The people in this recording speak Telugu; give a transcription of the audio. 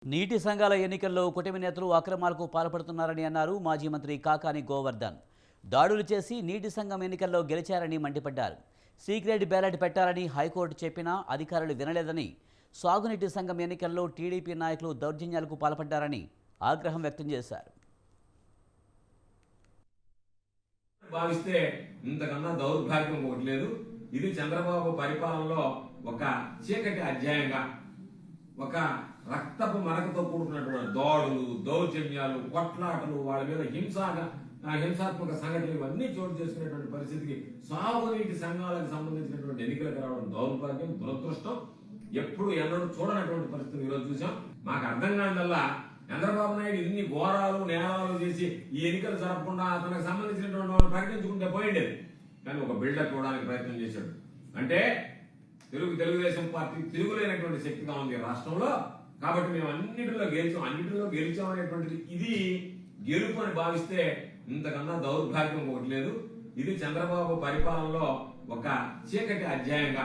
నీటి సంఘాల ఎన్నికల్లో కూటమి నేతలు అక్రమాలకు పాల్పడుతున్నారని అన్నారు మాజీ మంత్రి కాకాని గోవర్ధన్. దాడులు చేసి నీటి సంఘం ఎన్నికల్లో గెలిచారని మండిపడ్డారు. సీక్రెట్ బ్యాలెట్ పెట్టాలని హైకోర్టు చెప్పినా అధికారులు వినలేదని, సాగునీటి సంఘం ఎన్నికల్లో టీడీపీ నాయకులు దౌర్జన్యాలకు పాల్పడ్డారని ఆగ్రహం వ్యక్తం చేశారు. భావిస్తే ఇంతకన్నా దౌర్భాగ్యం ఒకటి లేదు. ఇది చంద్రబాబు పరిపాలనలో ఒక చీకటి అధ్యాయంగా, ఒక రక్తపు మరకతో కూడుకున్నటువంటి దాడులు, దౌర్జన్యాలు, కొట్లాటలు, వాళ్ళ మీద హింసాత్మక సంఘటనలు ఇవన్నీ చోటు చేసుకునేటువంటి పరిస్థితికి సాగునీటి సంఘాలకు సంబంధించినటువంటి ఎన్నికలకు రావడం దౌర్భాగ్యం, దురదృష్టం. ఎప్పుడు ఎన్నడూ చూడనటువంటి పరిస్థితిని ఈరోజు చూసాం. మాకు అర్థం కానిదల్లా చంద్రబాబు నాయుడు ఇన్ని ఘోరాలు నేరాలు చేసి ఈ ఎన్నికలు జరపకుండా తనకు సంబంధించినటువంటి వాళ్ళు ప్రకటించుకుంటే పోయిండేది. కానీ ఒక బిల్డప్ ఇవ్వడానికి ప్రయత్నం చేశాడు. అంటే తెలుగుదేశం పార్టీ తిరుగులేనటువంటి శక్తిగా ఉంది రాష్ట్రంలో. కాబట్టి మేము అన్నిటిలో గెలిచాం అనేటువంటిది ఇది గెలుపు అని భావిస్తే ఇంతకన్నా దౌర్భాగ్యం ఒకటి లేదు. ఇది చంద్రబాబు పరిపాలనలో ఒక చీకటి అధ్యాయంగా,